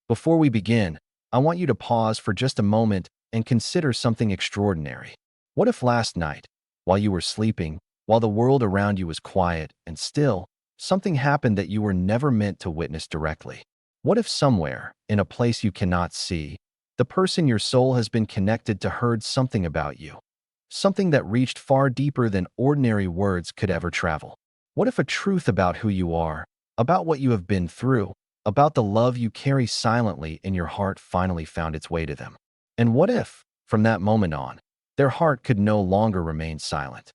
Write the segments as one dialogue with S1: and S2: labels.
S1: Before we begin, I want you to pause for just a moment and consider something extraordinary. What if last night, while you were sleeping, while the world around you was quiet and still, something happened that you were never meant to witness directly? What if somewhere, in a place you cannot see, the person your soul has been connected to heard something about you? Something that reached far deeper than ordinary words could ever travel. What if a truth about who you are, about what you have been through, about the love you carry silently in your heart finally found its way to them? And what if, from that moment on, their heart could no longer remain silent?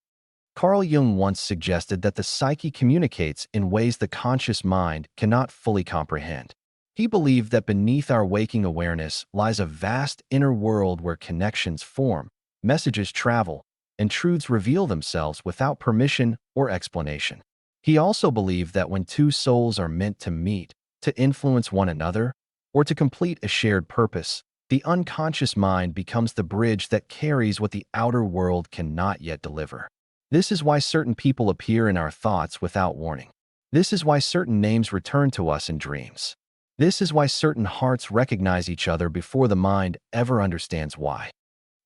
S1: Carl Jung once suggested that the psyche communicates in ways the conscious mind cannot fully comprehend. He believed that beneath our waking awareness lies a vast inner world where connections form, messages travel, and truths reveal themselves without permission or explanation. He also believed that when two souls are meant to meet, to influence one another, or to complete a shared purpose, the unconscious mind becomes the bridge that carries what the outer world cannot yet deliver. This is why certain people appear in our thoughts without warning. This is why certain names return to us in dreams. This is why certain hearts recognize each other before the mind ever understands why.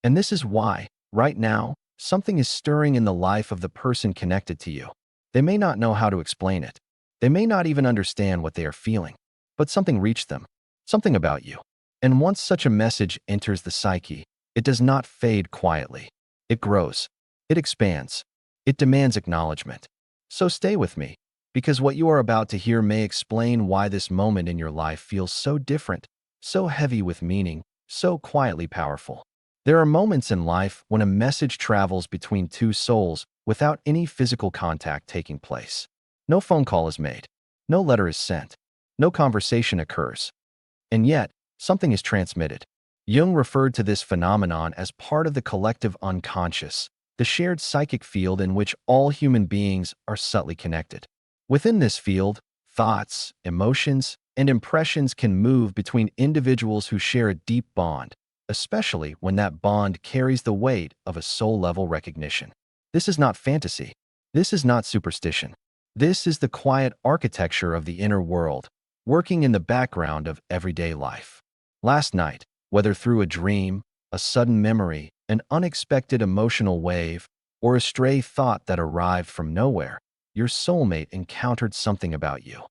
S1: And this is why, right now, something is stirring in the life of the person connected to you. They may not know how to explain it. They may not even understand what they are feeling. But something reached them, something about you. And once such a message enters the psyche, it does not fade quietly. It grows. It expands. It demands acknowledgement. So stay with me, because what you are about to hear may explain why this moment in your life feels so different, so heavy with meaning, so quietly powerful. There are moments in life when a message travels between two souls without any physical contact taking place. No phone call is made. No letter is sent. No conversation occurs. And yet, something is transmitted. Jung referred to this phenomenon as part of the collective unconscious, the shared psychic field in which all human beings are subtly connected. Within this field, thoughts, emotions, and impressions can move between individuals who share a deep bond, especially when that bond carries the weight of a soul-level recognition. This is not fantasy. This is not superstition. This is the quiet architecture of the inner world, working in the background of everyday life. Last night, whether through a dream, a sudden memory, an unexpected emotional wave, or a stray thought that arrived from nowhere, your soulmate encountered something about you.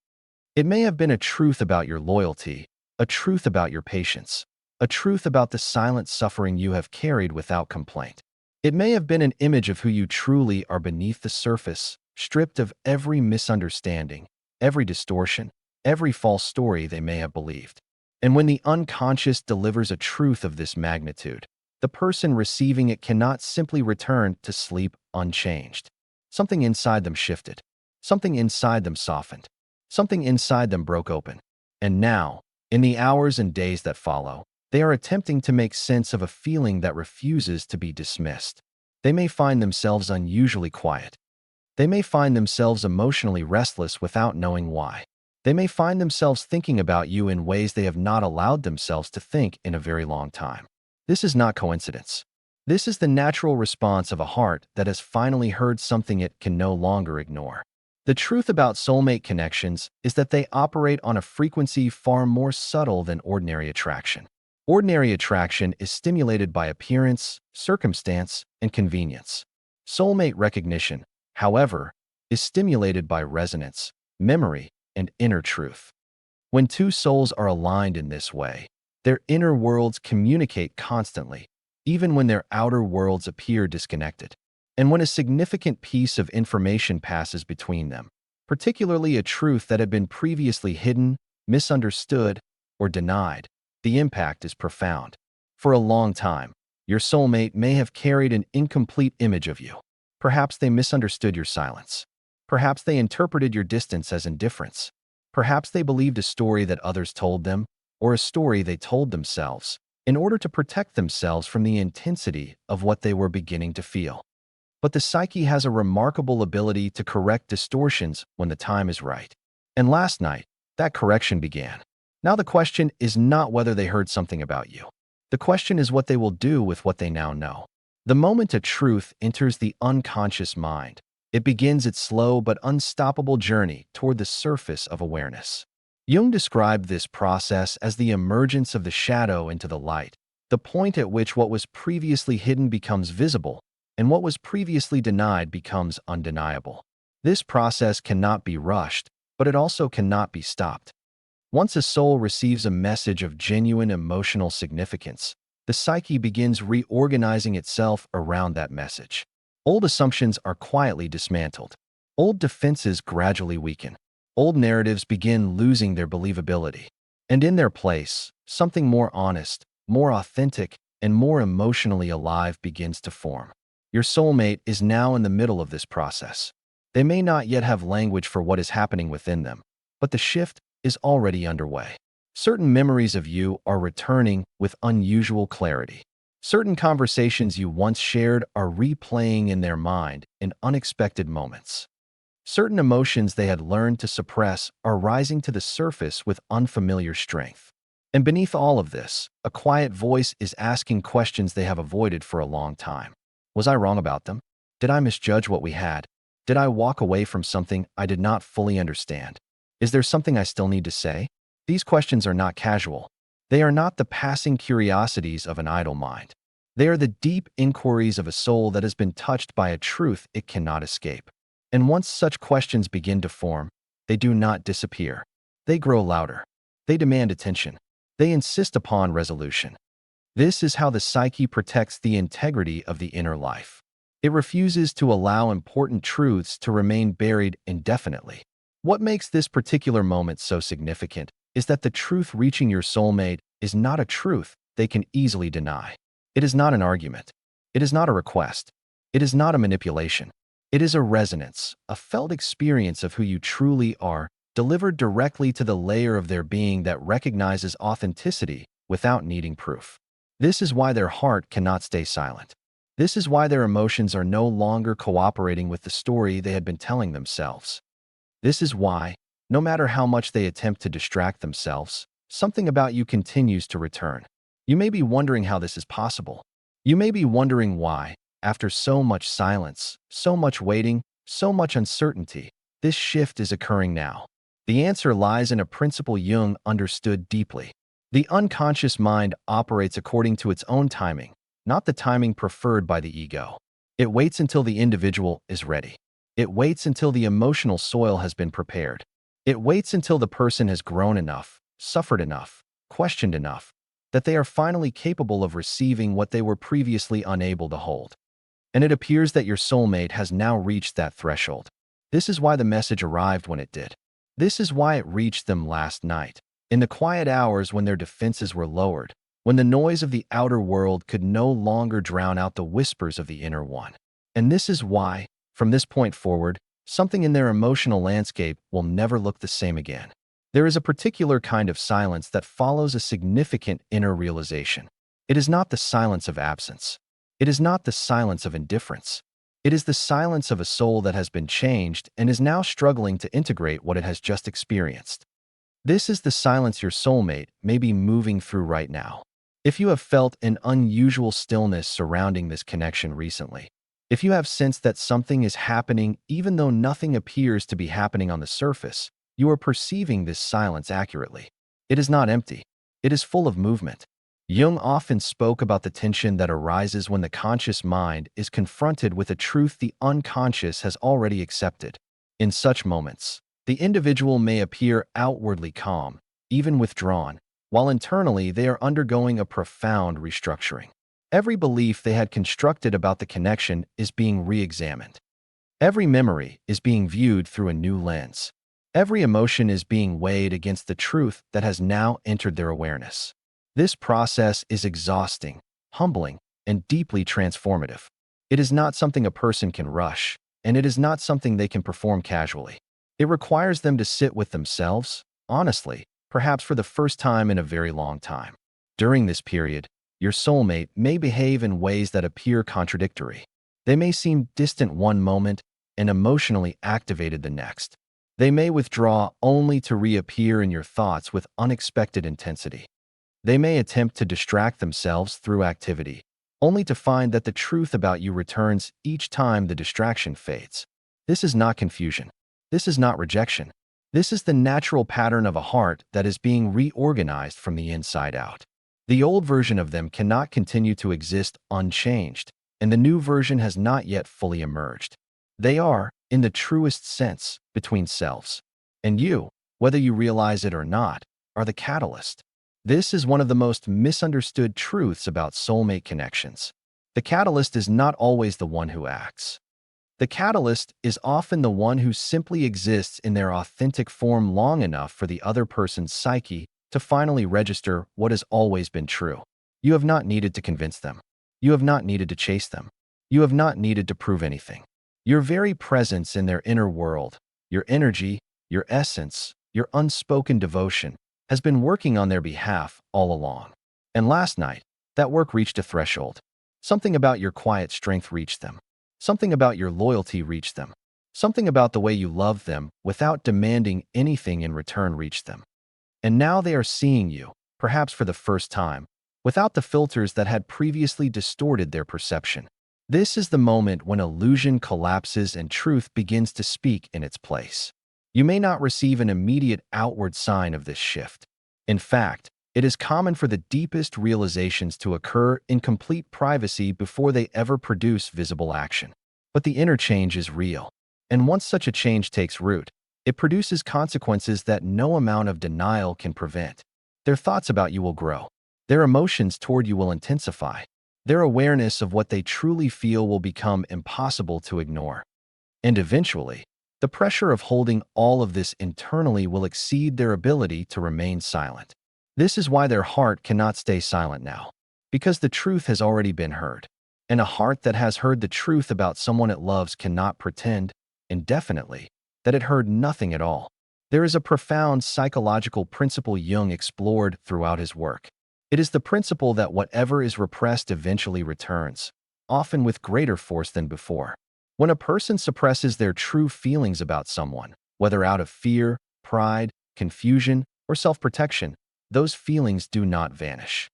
S1: It may have been a truth about your loyalty, a truth about your patience, a truth about the silent suffering you have carried without complaint. It may have been an image of who you truly are beneath the surface, stripped of every misunderstanding, every distortion, every false story they may have believed. And when the unconscious delivers a truth of this magnitude, the person receiving it cannot simply return to sleep unchanged. Something inside them shifted. Something inside them softened. Something inside them broke open. And now, in the hours and days that follow, they are attempting to make sense of a feeling that refuses to be dismissed. They may find themselves unusually quiet. They may find themselves emotionally restless without knowing why. They may find themselves thinking about you in ways they have not allowed themselves to think in a very long time. This is not coincidence. This is the natural response of a heart that has finally heard something it can no longer ignore. The truth about soulmate connections is that they operate on a frequency far more subtle than ordinary attraction. Ordinary attraction is stimulated by appearance, circumstance, and convenience. Soulmate recognition, however, is stimulated by resonance, memory, and inner truth. When two souls are aligned in this way, their inner worlds communicate constantly, even when their outer worlds appear disconnected. And when a significant piece of information passes between them, particularly a truth that had been previously hidden, misunderstood, or denied, the impact is profound. For a long time, your soulmate may have carried an incomplete image of you. Perhaps they misunderstood your silence. Perhaps they interpreted your distance as indifference. Perhaps they believed a story that others told them, or a story they told themselves, in order to protect themselves from the intensity of what they were beginning to feel. But the psyche has a remarkable ability to correct distortions when the time is right. And last night, that correction began. Now the question is not whether they heard something about you. The question is what they will do with what they now know. The moment a truth enters the unconscious mind, it begins its slow but unstoppable journey toward the surface of awareness. Jung described this process as the emergence of the shadow into the light, the point at which what was previously hidden becomes visible, and what was previously denied becomes undeniable. This process cannot be rushed, but it also cannot be stopped. Once a soul receives a message of genuine emotional significance, the psyche begins reorganizing itself around that message. Old assumptions are quietly dismantled. Old defenses gradually weaken. Old narratives begin losing their believability. And in their place, something more honest, more authentic, and more emotionally alive begins to form. Your soulmate is now in the middle of this process. They may not yet have language for what is happening within them, but the shift is already underway. Certain memories of you are returning with unusual clarity. Certain conversations you once shared are replaying in their mind in unexpected moments. Certain emotions they had learned to suppress are rising to the surface with unfamiliar strength. And beneath all of this, a quiet voice is asking questions they have avoided for a long time. Was I wrong about them? Did I misjudge what we had? Did I walk away from something I did not fully understand? Is there something I still need to say? These questions are not casual. They are not the passing curiosities of an idle mind. They are the deep inquiries of a soul that has been touched by a truth it cannot escape. And once such questions begin to form, they do not disappear. They grow louder. They demand attention. They insist upon resolution. This is how the psyche protects the integrity of the inner life. It refuses to allow important truths to remain buried indefinitely. What makes this particular moment so significant is that the truth reaching your soulmate is not a truth they can easily deny. It is not an argument. It is not a request. It is not a manipulation. It is a resonance, a felt experience of who you truly are, delivered directly to the layer of their being that recognizes authenticity without needing proof. This is why their heart cannot stay silent. This is why their emotions are no longer cooperating with the story they had been telling themselves. This is why, no matter how much they attempt to distract themselves, something about you continues to return. You may be wondering how this is possible. You may be wondering why, after so much silence, so much waiting, so much uncertainty, this shift is occurring now. The answer lies in a principle Jung understood deeply. The unconscious mind operates according to its own timing, not the timing preferred by the ego. It waits until the individual is ready. It waits until the emotional soil has been prepared. It waits until the person has grown enough, suffered enough, questioned enough, that they are finally capable of receiving what they were previously unable to hold. And it appears that your soulmate has now reached that threshold. This is why the message arrived when it did. This is why it reached them last night, in the quiet hours when their defenses were lowered, when the noise of the outer world could no longer drown out the whispers of the inner one. And this is why, from this point forward, something in their emotional landscape will never look the same again. There is a particular kind of silence that follows a significant inner realization. It is not the silence of absence. It is not the silence of indifference. It is the silence of a soul that has been changed and is now struggling to integrate what it has just experienced. This is the silence your soulmate may be moving through right now. If you have felt an unusual stillness surrounding this connection recently, if you have sensed that something is happening even though nothing appears to be happening on the surface, you are perceiving this silence accurately. It is not empty. It is full of movement. Jung often spoke about the tension that arises when the conscious mind is confronted with a truth the unconscious has already accepted. In such moments, the individual may appear outwardly calm, even withdrawn, while internally they are undergoing a profound restructuring. Every belief they had constructed about the connection is being re-examined. Every memory is being viewed through a new lens. Every emotion is being weighed against the truth that has now entered their awareness. This process is exhausting, humbling, and deeply transformative. It is not something a person can rush, and it is not something they can perform casually. It requires them to sit with themselves, honestly, perhaps for the first time in a very long time. During this period, your soulmate may behave in ways that appear contradictory. They may seem distant one moment and emotionally activated the next. They may withdraw only to reappear in your thoughts with unexpected intensity. They may attempt to distract themselves through activity, only to find that the truth about you returns each time the distraction fades. This is not confusion. This is not rejection. This is the natural pattern of a heart that is being reorganized from the inside out. The old version of them cannot continue to exist unchanged, and the new version has not yet fully emerged. They are, in the truest sense, between selves. And you, whether you realize it or not, are the catalyst. This is one of the most misunderstood truths about soulmate connections. The catalyst is not always the one who acts. The catalyst is often the one who simply exists in their authentic form long enough for the other person's psyche to finally register what has always been true. You have not needed to convince them. You have not needed to chase them. You have not needed to prove anything. Your very presence in their inner world, your energy, your essence, your unspoken devotion, has been working on their behalf all along. And last night, that work reached a threshold. Something about your quiet strength reached them. Something about your loyalty reached them. Something about the way you loved them without demanding anything in return reached them. And now they are seeing you, perhaps for the first time, without the filters that had previously distorted their perception. This is the moment when illusion collapses and truth begins to speak in its place. You may not receive an immediate outward sign of this shift. In fact, it is common for the deepest realizations to occur in complete privacy before they ever produce visible action. But the inner change is real. And once such a change takes root, it produces consequences that no amount of denial can prevent. Their thoughts about you will grow. Their emotions toward you will intensify. Their awareness of what they truly feel will become impossible to ignore. And eventually, the pressure of holding all of this internally will exceed their ability to remain silent. This is why their heart cannot stay silent now, because the truth has already been heard. And a heart that has heard the truth about someone it loves cannot pretend, indefinitely, that it heard nothing at all. There is a profound psychological principle Jung explored throughout his work. It is the principle that whatever is repressed eventually returns, often with greater force than before. When a person suppresses their true feelings about someone, whether out of fear, pride, confusion, or self-protection, those feelings do not vanish.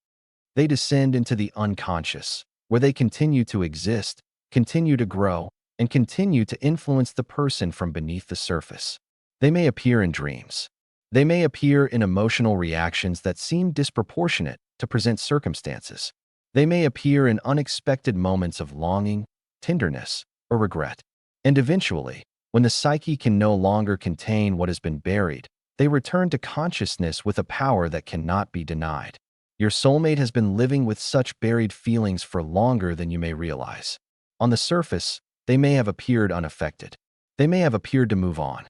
S1: They descend into the unconscious, where they continue to exist, continue to grow, and continue to influence the person from beneath the surface. They may appear in dreams. They may appear in emotional reactions that seem disproportionate to present circumstances. They may appear in unexpected moments of longing, tenderness, or regret. And eventually, when the psyche can no longer contain what has been buried, they return to consciousness with a power that cannot be denied. Your soulmate has been living with such buried feelings for longer than you may realize. On the surface, they may have appeared unaffected. They may have appeared to move on.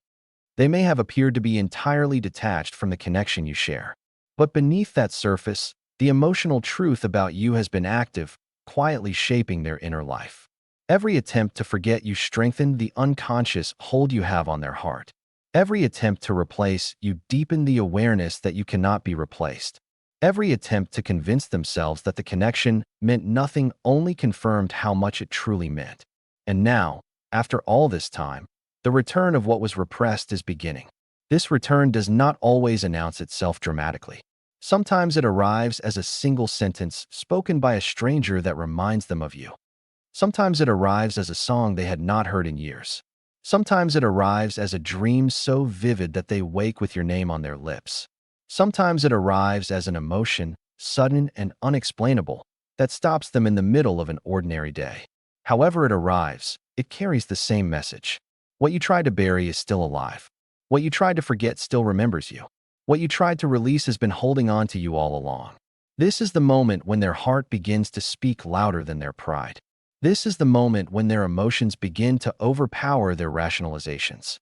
S1: They may have appeared to be entirely detached from the connection you share. But beneath that surface, the emotional truth about you has been active, quietly shaping their inner life. Every attempt to forget you strengthened the unconscious hold you have on their heart. Every attempt to replace you deepened the awareness that you cannot be replaced. Every attempt to convince themselves that the connection meant nothing only confirmed how much it truly meant. And now, after all this time, the return of what was repressed is beginning. This return does not always announce itself dramatically. Sometimes it arrives as a single sentence spoken by a stranger that reminds them of you. Sometimes it arrives as a song they had not heard in years. Sometimes it arrives as a dream so vivid that they wake with your name on their lips. Sometimes it arrives as an emotion, sudden and unexplainable, that stops them in the middle of an ordinary day. However it arrives, it carries the same message. What you tried to bury is still alive. What you tried to forget still remembers you. What you tried to release has been holding on to you all along. This is the moment when their heart begins to speak louder than their pride. This is the moment when their emotions begin to overpower their rationalizations.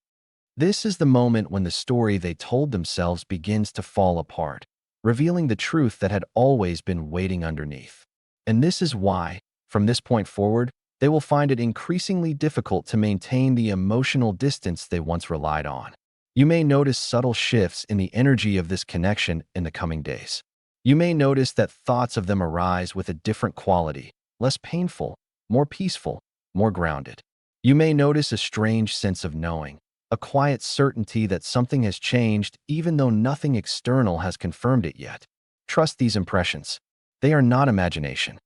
S1: This is the moment when the story they told themselves begins to fall apart, revealing the truth that had always been waiting underneath. And this is why, from this point forward, they will find it increasingly difficult to maintain the emotional distance they once relied on. You may notice subtle shifts in the energy of this connection in the coming days. You may notice that thoughts of them arise with a different quality, less painful, more peaceful, more grounded. You may notice a strange sense of knowing, a quiet certainty that something has changed even though nothing external has confirmed it yet. Trust these impressions. They are not imagination.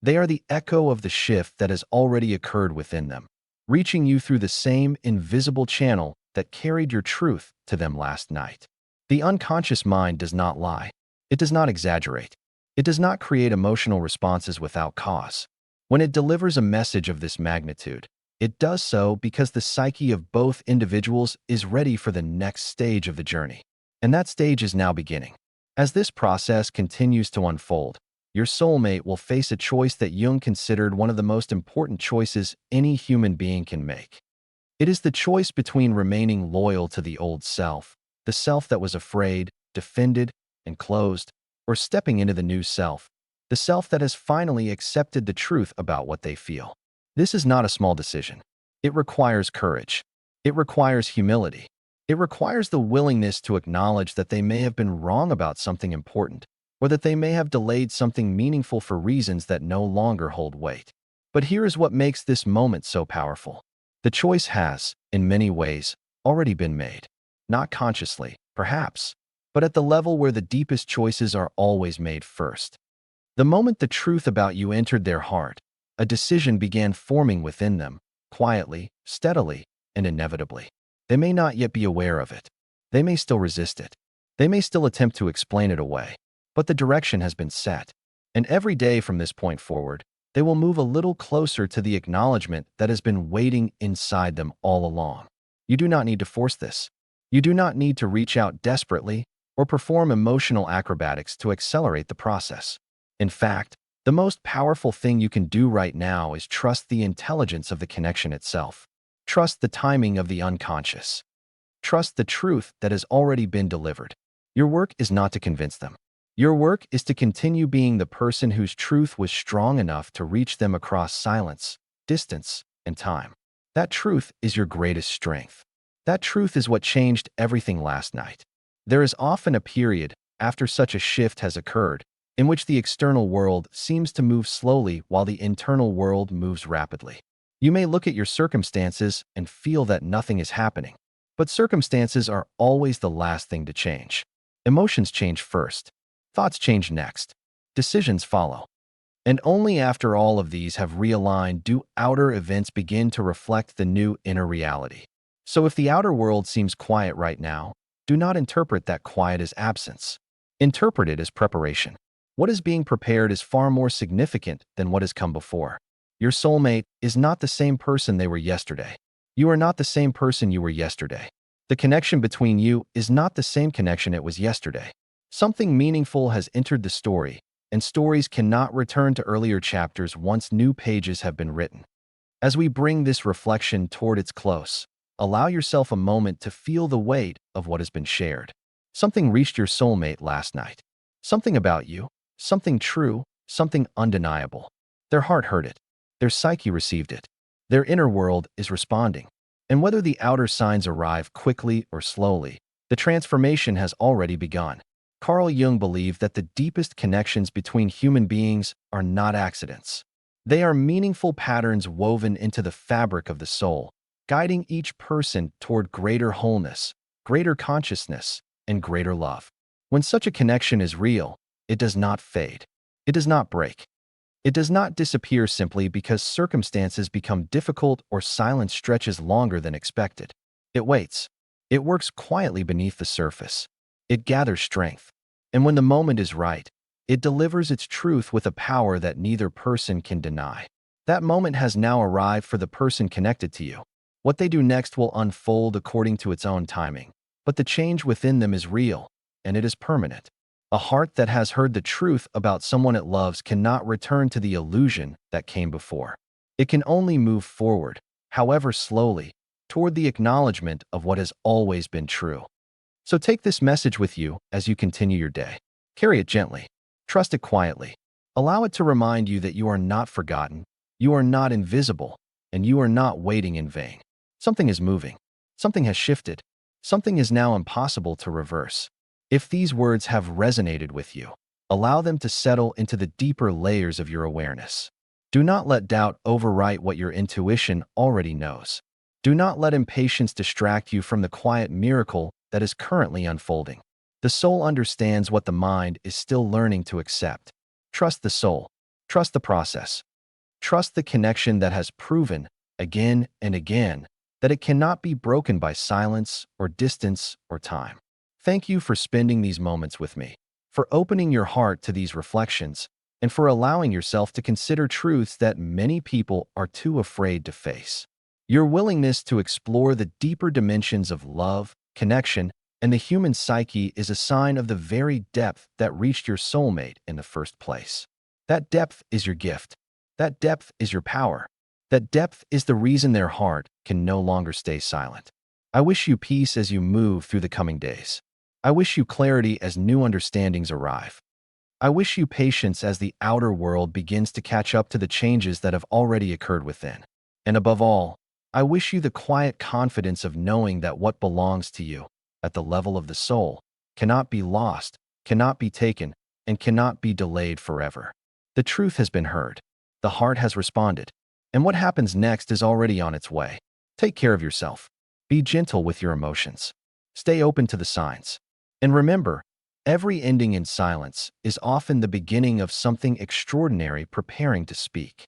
S1: They are the echo of the shift that has already occurred within them, reaching you through the same invisible channel that carried your truth to them last night. The unconscious mind does not lie. It does not exaggerate. It does not create emotional responses without cause. When it delivers a message of this magnitude, it does so because the psyche of both individuals is ready for the next stage of the journey. And that stage is now beginning. As this process continues to unfold, your soulmate will face a choice that Jung considered one of the most important choices any human being can make. It is the choice between remaining loyal to the old self, the self that was afraid, defended, and closed, or stepping into the new self, the self that has finally accepted the truth about what they feel. This is not a small decision. It requires courage. It requires humility. It requires the willingness to acknowledge that they may have been wrong about something important, or that they may have delayed something meaningful for reasons that no longer hold weight. But here is what makes this moment so powerful. The choice has, in many ways, already been made. Not consciously, perhaps, but at the level where the deepest choices are always made first. The moment the truth about you entered their heart, a decision began forming within them, quietly, steadily, and inevitably. They may not yet be aware of it. They may still resist it. They may still attempt to explain it away. But the direction has been set, and every day from this point forward, they will move a little closer to the acknowledgement that has been waiting inside them all along. You do not need to force this. You do not need to reach out desperately or perform emotional acrobatics to accelerate the process. In fact, the most powerful thing you can do right now is trust the intelligence of the connection itself. Trust the timing of the unconscious. Trust the truth that has already been delivered. Your work is not to convince them. Your work is to continue being the person whose truth was strong enough to reach them across silence, distance, and time. That truth is your greatest strength. That truth is what changed everything last night. There is often a period, after such a shift has occurred, in which the external world seems to move slowly while the internal world moves rapidly. You may look at your circumstances and feel that nothing is happening, but circumstances are always the last thing to change. Emotions change first. Thoughts change next. Decisions follow. And only after all of these have realigned do outer events begin to reflect the new inner reality. So if the outer world seems quiet right now, do not interpret that quiet as absence. Interpret it as preparation. What is being prepared is far more significant than what has come before. Your soulmate is not the same person they were yesterday. You are not the same person you were yesterday. The connection between you is not the same connection it was yesterday. Something meaningful has entered the story, and stories cannot return to earlier chapters once new pages have been written. As we bring this reflection toward its close, allow yourself a moment to feel the weight of what has been shared. Something reached your soulmate last night. Something about you, something true, something undeniable. Their heart heard it. Their psyche received it. Their inner world is responding. And whether the outer signs arrive quickly or slowly, the transformation has already begun. Carl Jung believed that the deepest connections between human beings are not accidents. They are meaningful patterns woven into the fabric of the soul, guiding each person toward greater wholeness, greater consciousness, and greater love. When such a connection is real, it does not fade. It does not break. It does not disappear simply because circumstances become difficult or silence stretches longer than expected. It waits. It works quietly beneath the surface. It gathers strength. And when the moment is right, it delivers its truth with a power that neither person can deny. That moment has now arrived for the person connected to you. What they do next will unfold according to its own timing. But the change within them is real, and it is permanent. A heart that has heard the truth about someone it loves cannot return to the illusion that came before. It can only move forward, however slowly, toward the acknowledgement of what has always been true. So take this message with you as you continue your day. Carry it gently. Trust it quietly. Allow it to remind you that you are not forgotten, you are not invisible, and you are not waiting in vain. Something is moving. Something has shifted. Something is now impossible to reverse. If these words have resonated with you, allow them to settle into the deeper layers of your awareness. Do not let doubt overwrite what your intuition already knows. Do not let impatience distract you from the quiet miracle that is currently unfolding. The soul understands what the mind is still learning to accept. Trust the soul. Trust the process. Trust the connection that has proven, again and again, that it cannot be broken by silence or distance or time. Thank you for spending these moments with me, for opening your heart to these reflections, and for allowing yourself to consider truths that many people are too afraid to face. Your willingness to explore the deeper dimensions of love, connection, and the human psyche is a sign of the very depth that reached your soulmate in the first place. That depth is your gift. That depth is your power. That depth is the reason their heart can no longer stay silent. I wish you peace as you move through the coming days. I wish you clarity as new understandings arrive. I wish you patience as the outer world begins to catch up to the changes that have already occurred within. And above all, I wish you the quiet confidence of knowing that what belongs to you, at the level of the soul, cannot be lost, cannot be taken, and cannot be delayed forever. The truth has been heard. The heart has responded. And what happens next is already on its way. Take care of yourself. Be gentle with your emotions. Stay open to the signs. And remember, every ending in silence is often the beginning of something extraordinary preparing to speak.